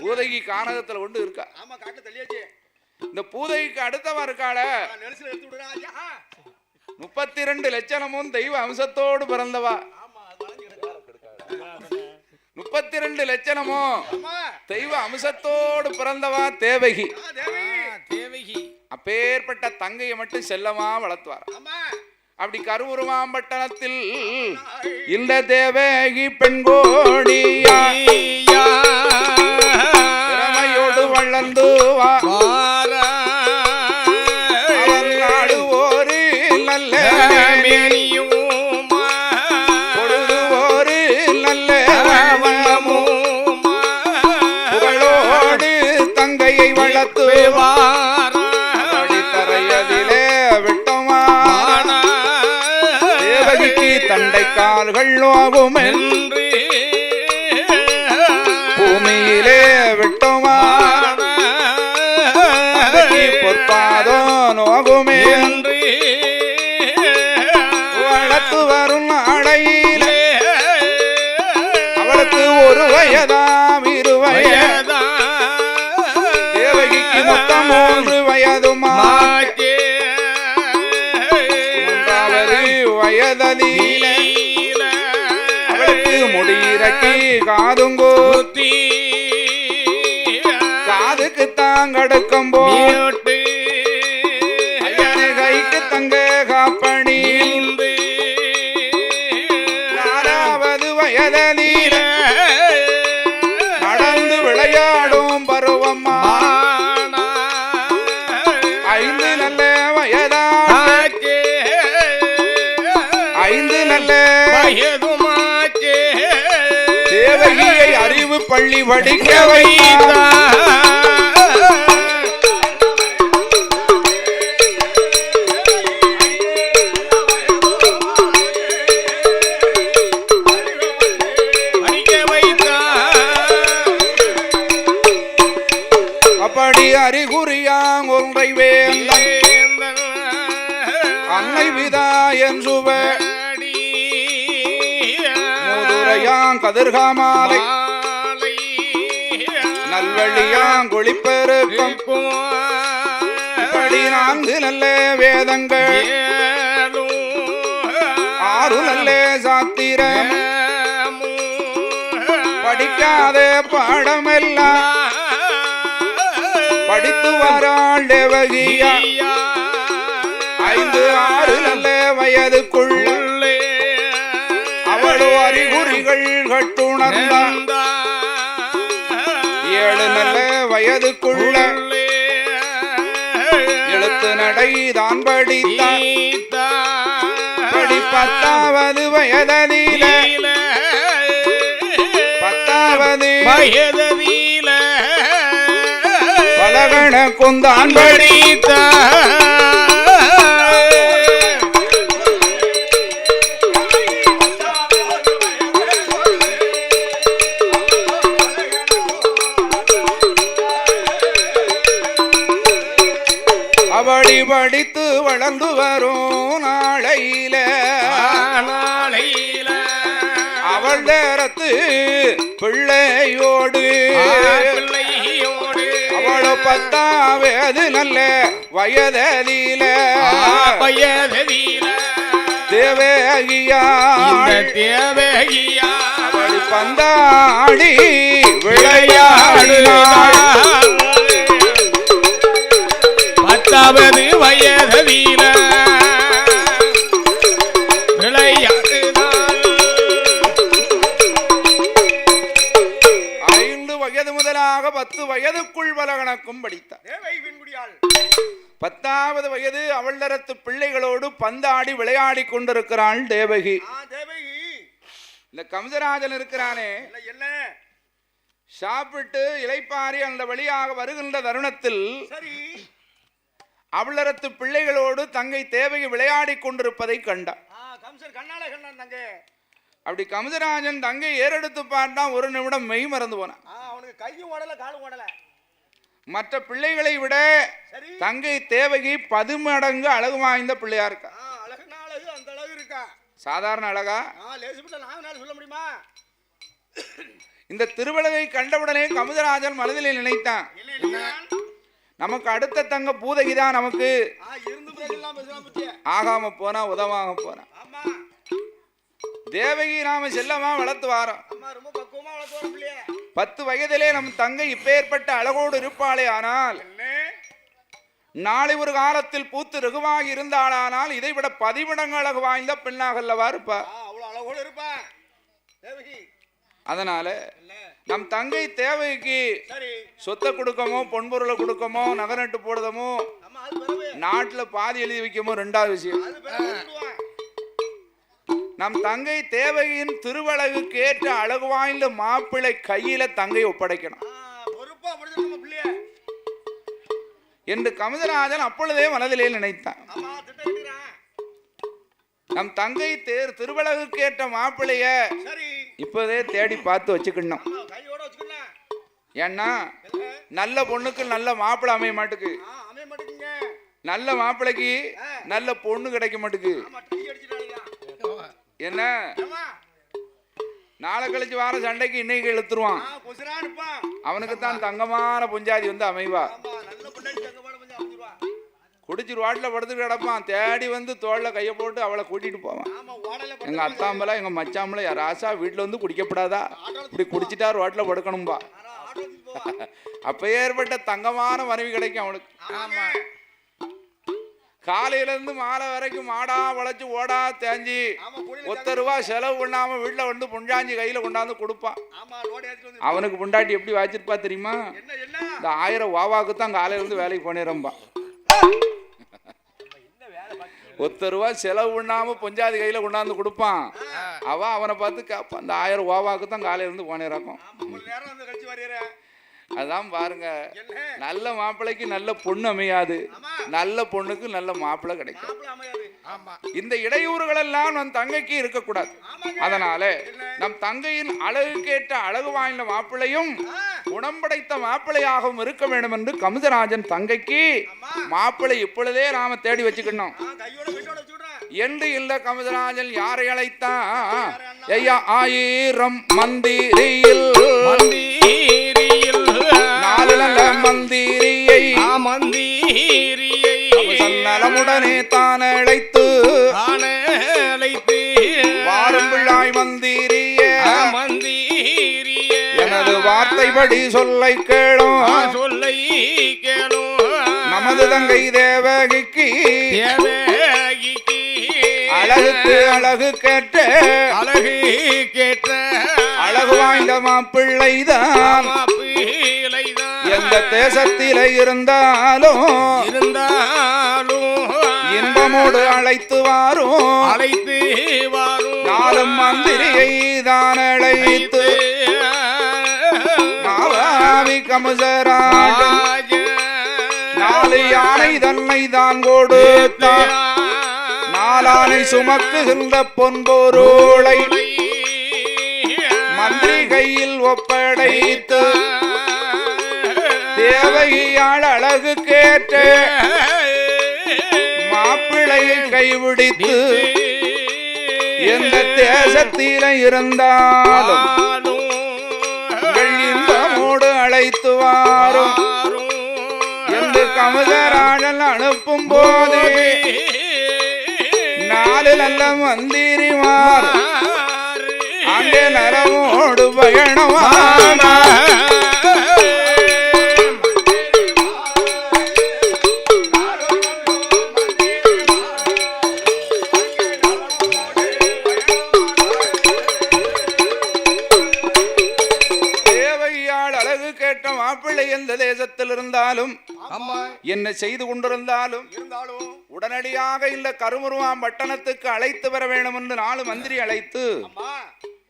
S1: பூதகி கானகத்துல கொண்டு இருக்கா. இந்த பூதகிக்கு அடுத்தவன் இருக்காள 32 லட்சணமும் தெய்வ அம்சத்தோடு பிறந்தவா. 32 லட்சணமும் தெய்வ அம்சத்தோடு பிறந்தவா தேவகி. அப்பேற்பட்ட தங்கையை மட்டும் செல்லமா வளர்த்துவார். அப்படி கருவுருமாம்பட்டணத்தில் இந்த தேவகி பெண்கோடியா திறமையோடு வளர்ந்து நாடு ஒரு நல்ல பொழுது ஒரு நல்ல புகழோடு தங்கையை வளர்த்துவார். தண்டை கால்கள் நோகும் என்று பூமியிலே விட்டோமா பொற்பாதோ நோகுமே என்று வளர்த்து வரும் நாடையிலே அவளுக்கு ஒரு வயதாம் 2 வயதா தேவகிக்கு மொத்தம் 3 வயதுமா வயதலில அவளுக்கு முடியிறக்கி காதுங்கூத்தி காதுக்கு தாங்கடுக்கும் போட்டு கைக்கு தங்க காப்பணி 4வது வயதலில நடந்து விளையாடும் பருவம்மா 5 நல்ல வயதா 5 நல்ல வயதுமாச்சே பள்ளி படிக்க வைத்தார். அப்படி அறிகுறியாங் ஒன்றை வேந்தன் அன்னை விதாயன் சுப முதுரையாங் கதிர்காமாலை நல்வழியாங் குளிப்பெருக்கும் படி 4 நல்ல வேதங்கள் 6 நல்ல சாத்திரம் படிக்காத பாடமெல்லாம் படித்து வராள் தேவகியா 5, 6 நல்ல வயதுக்குள்ளே அவளோ அறிகுறிகள் கட்டுணர்ந்தான். 7 நல்ல வயதுக்குள்ள எழுத்து நடை தான் படித்தான். படி 10வது வயதில 10வது வயதில பலகண குந்தான் படித்த. அவடி படித்து வளர்ந்து வரும் நாளையில அவள் தேரத்து பிள்ளையோடு அவளோ 10வது நல்ல வயதில தேவகியா அவள் பந்தாடி விளையாடினாள்.
S2: 10வது வயதில விளையாடினாள்.
S1: 5 வயது முதலாக 10 வயதுக்குள் பலகணக்கும் படித்தார். 10வது வயது அவள் தரத்து பிள்ளைகளோடு பந்தாடி விளையாடி கொண்டிருக்கிறாள் தேவகி. இந்த கம்சராஜன் இருக்கிறானே சாப்பிட்டு இளைப்பாரி அந்த வழியாக வருகின்ற தருணத்தில் அவளரத்து பிள்ளைகளோடு தங்கை தேவகி விளையாடி கொண்டிருப்பதை கண்டார். அப்படி கம்சராஜன் தங்கை ஏறெடுத்து பார்த்தா 1 நிமிடம் மெய் மறந்து போனான். மற்ற பிள்ளைகளை விட தங்கை தேவகி 10 மடங்கு அழகு வாய்ந்த பிள்ளையா இருக்கா. சாதாரண அழகா? இந்த திருவழகை கண்டவுடனே கம்சராஜன் மனதில் நினைத்தான், நமக்கு அடுத்த தங்க பூதகிதான் நமக்கு ஆகாம போனா உதவாக போனா. தேவகி நாம செல்லமா வளர்த்து வாரோம். 10 வயதிலே நம் தங்கை இப்பேற்பட்ட அழகோடு இருப்பாளே, ஆனால் நாளை ஒரு காலத்தில் பூத்து ரகுவாகி இருந்தாளானால் இதைவிட 10 மடங்கு அழகு வாய்ந்த பெண்ணாக அல்லவா இருப்பா. அதனால நம் தங்கை தேவகிக்கு சொத்தை கொடுக்கமோ பொன்பொருளை கொடுக்கமோ நகநட்டு போடுதமோ நாட்டுல பாதி எழுதி வைக்கமோ 2வது விஷயம். நம் தங்கை தேவகியின் திருவழகுக்கு ஏற்ற அழகு வாய்ந்த மாப்பிள்ளை கையில தங்கை ஒப்படைக்கணும் என்று கம்சராஜன் அப்பொழுதே மனதிலே நினைத்தான். நம் தங்கை திருவழகுக்கு ஏற்ற மாப்பிள்ளைய இப்போதே தேடி பார்த்து வச்சுக்கணும். ஏன்னா நல்ல பொண்ணுக்கு நல்ல மாப்பிள்ளை அமைய மாட்டுக்கு, நல்ல மாப்பிள்ளைக்கு நல்ல பொண்ணு கிடைக்க மாட்டுக்கு. என்ன நாளை கழிச்சு வார சண்டைக்கு இன்னைக்கு இழுத்துருவான். அவனுக்கு தான் தங்கமான பொஞ்சாதி வந்து அமைவா. குடிச்சு ரோட்ல படுத்துட்டு கிடப்பான். தேடி வந்து தோல்ல கையை போட்டு அவளை கூட்டிட்டு போவான். எங்க அத்தாம்பல எங்க மச்சாம்பல ராசா வீட்டுல வந்து குடிக்கப்படாதா, இப்படி குடிச்சிட்டா ரோட்ல படுக்கணும்பா. அப்ப ஏற்பட்ட தங்கமான மனைவி கிடைக்கும் அவனுக்கு. காலையில இருந்து மாலை வரைக்கும் மாடா வளைச்சு ஓடா தேஞ்சி 1 ரூபா செலவு பண்ணாம வீட்டுல வந்து புண்டாஞ்சி கையில கொண்டாந்து கொடுப்பான். அவனுக்கு புண்டாட்டி எப்படி வாச்சிருப்பா தெரியுமா? இந்த 1000 வாவாக்கு தான் காலையில இருந்து வேலைக்கு போனேரம்பா. ₹1 செலவு பண்ணாம பொஞ்சாதி கையில கொண்டாந்து கொடுப்பான். அவனை பார்த்து கேட்பான், அந்த 1000 ரூபாவுக்கு தான் காலையில இருந்து போனேராக்கும். அதான் பாருங்க, நல்ல மாப்பிள்ளைக்கு நல்ல பொண்ணு அமையாது, நல்ல பொண்ணுக்கு நல்ல மாப்பிள்ளை கிடைக்கும். இந்த இடையூறுகள் எல்லாம் நம் தங்கைக்கு இருக்கக்கூடாது. அதனால நம் தங்கையின் அழகுக்கேற்ற அழகு வாய்ந்த மாப்பிள்ளையும் குணம்படைத்த மாப்பிள்ளையாகவும் இருக்க வேண்டும் என்று கமுதராஜன் தங்கைக்கு மாப்பிள்ளை இப்பொழுதே நாம தேடி வச்சுக்கணும் என்று இல்ல. கமுதராஜன் யாரை அழைத்தான்? ஐயா 1000 மந்திரியில் 4 நல்ல மந்திரியை நலமுடனே தான் அழைத்து வாரும் பிள்ளாய் மந்திரிய எனது வார்த்தைப்படி சொல்லை கேளும் நமது தங்கை தேவகிக்கு அழகுக்கு அழகு கேட்ட அழகு வாய்ந்த மாப்பிள்ளைதான் எந்த தேசத்திலே இருந்தாலும் இன்பமோடு அழைத்து வாரும் 4 மந்திரியை தான் அழைத்து மாவாவி கமுதராஜன் 4 யானை தன்னை தான் கொடுத்தான். 4 ஆனை சுமக்குகின்ற பொன்பொருளை மந்திரி கையில் ஒப்படைத்து தேவகியால் அழகு கேட்ட மாப்பிள்ளையை கைவிடித்து எந்த தேசத்தில இருந்தாலும் இன்பமோடு அழைத்து வாரும் என்று கமுதராஜன் அனுப்பும் போதே 4 நல்ல மந்திரிமார் அங்கே நரமோடு பயணமான மாப்பிள்ளை எந்த தேசத்தில் இருந்தாலும் என்ன செய்து கொண்டிருந்தாலும் உடனடியாக இந்த கருமுருவாம் பட்டணத்துக்கு அழைத்து வர வேண்டும் என்று 4 மந்திரி அழைத்து,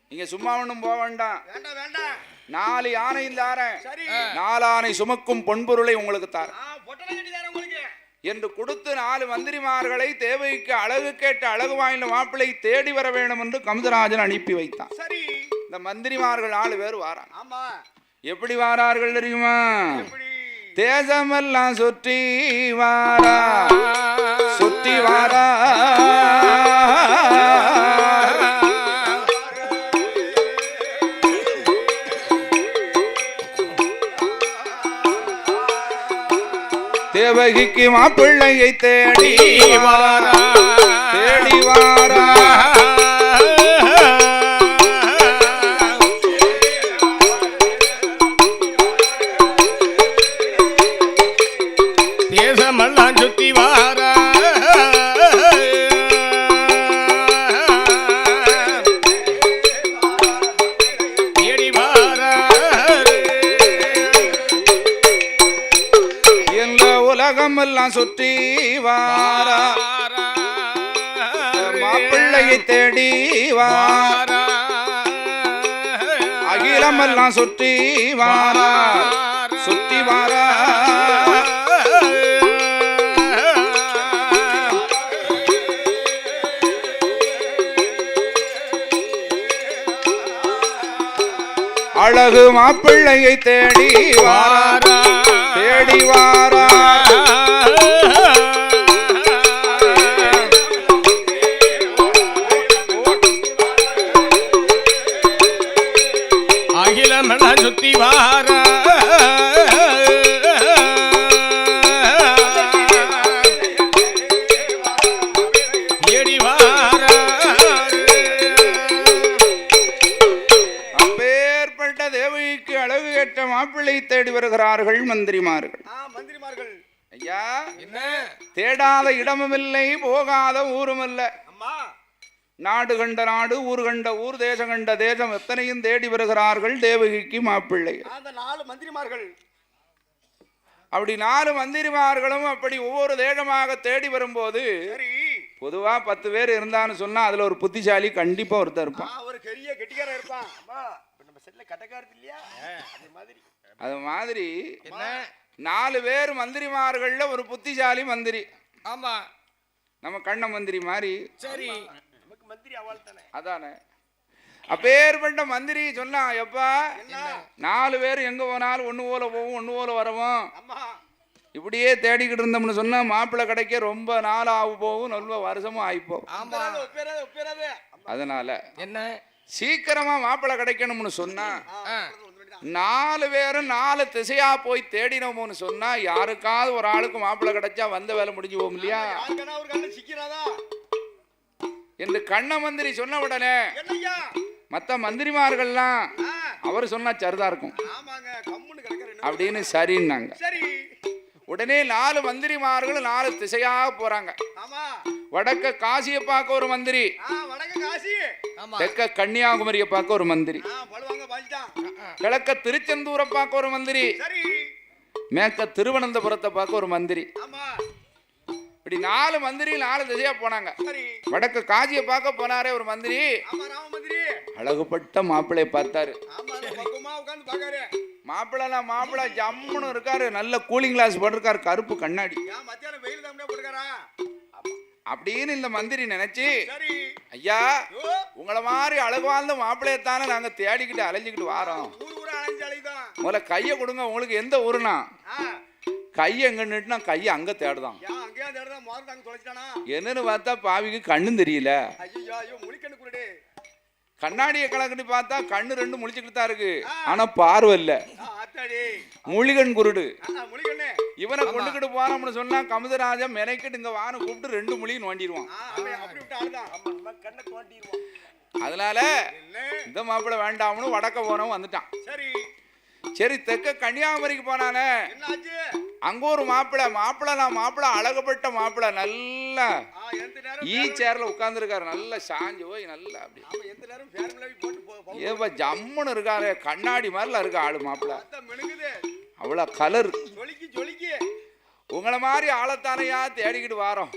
S1: நீங்க சும்மா ஒண்ணும் போக வேண்டாம், 4 யானை தாரேன், 4 ஆனை சுமக்கும் பொன்பொருளை உங்களுக்கு தாரேன் என்று கொடுத்து 4 மந்திரிமார்களை தேவைக்கு அழகு கேட்ட அழகு வாய்ந்த மாப்பிள்ளை தேடி வர வேண்டும் என்று கமுதராஜன் அனுப்பி வைத்தான். இந்த மந்திரிமார்கள் 4 பேர் வாராங்க. எப்படி வாரார்கள் தெரியுமா? தேசமெல்லாம் சுற்றி வாரா சுற்றி வாரா தேவகிக்கு மாப்பிள்ளையை தேடி வாரா தேடி வாரா
S2: சுத்தி வாரா தேடி வாரா
S1: எங்க உலகம் எல்லாம் சுற்றி வாரா மாப்பிள்ளையை தேடி வாரா அகிலம் எல்லாம் சுற்றி வாரா சுற்றி வாரா அழகு மாப்பிள்ளையை தேடி வாரா தேடி வாரா
S2: அகிலமெல்லாம் சுத்தி வாரா தேடி வாரா
S1: தேவகிக்கு அழகு கேட்ட மாப்பிள்ளை தேடி வருகிறார்கள் மந்திரிமார்கள். ஐயா, தேடாத இடமும் இல்லை, போகாத ஊரும் இல்லை. நாடு கண்ட நாடு, ஊர் கண்ட ஊர், தேசம் கண்ட தேசம் எத்தனையும் தேடி வருகிறார்கள் தேவகிக்கு மாப்பிள்ளை. அப்படி 4 மந்திரிமார்களும் அப்படி ஒவ்வொரு தேசமாக தேடி வரும்போது பொதுவா 10 பேர் இருந்தான்னு சொன்னா அதுல ஒரு புத்திசாலி கண்டிப்பா ஒருத்தர் இருப்பான்.
S3: ஒரு பெரிய கெட்டிக்காரன் இருப்பான். அம்மா நம்ம செட்ல கட்டக்காரது இல்லையா?
S1: அது மாதிரி 4 பேர் மந்திரிமார்கள்ல ஒரு புத்திசாலி மந்திரி.
S2: ஆமா,
S1: நம்ம கண்ண மந்திரி மாதிரி.
S2: சரி,
S3: நமக்கு மந்திரி அவள் தானே.
S1: அதானே. அப்பேற்பட்ட மந்திரி சொன்னா, எப்பா 4 பேர் எங்க போனாலும் ஒண்ணு போல போவோம், ஒண்ணு போல வரவும். இப்படியே தேடிக்கிட்டு இருந்தோம்னு சொன்னா மாப்பிள்ளை கிடைக்க ரொம்ப நாள் ஆகும் போகும், நல்ல வருஷமும் ஆயிப்போம். அதனால
S2: என்ன
S1: சீக்கிரமா மாப்பிள்ளை கிடைக்கணும்னு சொன்னா 4 பேரும் 4 திசையா போய் தேடினோம்னு சொன்னா யாருக்காவது ஒரு ஆளுக்கு மாப்பிள்ளை கிடைச்சா வந்த வேலை முடிஞ்சு போகும் இல்லையா என்று கண்ண மந்திரி சொன்ன உடனே மற்ற மந்திரிமார்கள்லாம் அவர் சொன்னா சரிதா இருக்கும் அப்படின்னு சரின்னாங்க. உடனே 4 மந்திரிமார்கள் 4 திசையாக போறாங்க. வடக்க காசியை பார்க்க ஒரு மந்திரி, தெற்க கன்னியாகுமரியை பார்க்க ஒரு மந்திரி, கிழக்க திருச்செந்தூரை பார்க்க ஒரு மந்திரி, மேற்க திருவனந்தபுரத்தை பார்க்க ஒரு மந்திரி. இப்படி 4 மந்திரி 4 திசையா போனாங்க. வடக்கு காசியை பார்க்க போனாரே ஒரு மந்திரி, அழகுபட்ட மாப்பிள்ளையை பார்த்தாரு. மாப்பிள்ளை ஜம்முன்னு இருக்காரு, நல்ல கூலிங் கிளாஸ் போட்டிருக்காரு, கருப்பு கண்ணாடி. அப்படின்னு இந்த மந்திரி நினைச்சு, ஐயா உங்களை மாதிரி அழகு வாழ்ந்த மாப்பிள்ளையத்தானே நாங்க தேடிக்கிட்டு அலைஞ்சுக்கிட்டு வாரோம், முதல்ல கைய கொடுங்க. உங்களுக்கு எந்த ஊருனா? கைய எங்க நிட்டுனா கைய அங்க தேடுதான். என்னன்னு பார்த்தா பாவிக்கு கண்ணும் தெரியல. கண்ணாடியை கலக்கட்டி பார்த்தா கண்ணு 2 முழிச்சுக்கிட்டு தான் இருக்கு, ஆனா பார்வை இல்ல, முழிகன் குருடு. இவனை கொண்டுகிட்டு போனோம்னு சொன்னா கமுதராஜன் மெனைக்கிட்டு இங்க வான கூப்பிட்டு 2 முழியும் நோண்டிடுவான். அதனால இந்த மாப்பிள்ளை வேண்டாம்னு வடக்க போனவன் வந்துட்டான். சரி, தெற்க கன்னியாகுமரிக்கு போனானே, அங்க ஒரு மாப்பிள்ளை அழகுபட்ட மாப்பிள்ளை, நல்லா சேர்ல உட்கார்ந்து இருக்காரு, நல்லா சாஞ்சு போய் நல்லா அப்படி ஏப்பா ஜம்முன்னு இருக்காரு, கண்ணாடி மாதிரில இருக்க ஆளு மாப்பிள்ளை, அவ்வளவு கலர். உங்களை மாதிரி ஆளத்தானையா தேடிக்கிட்டு வாரோம்.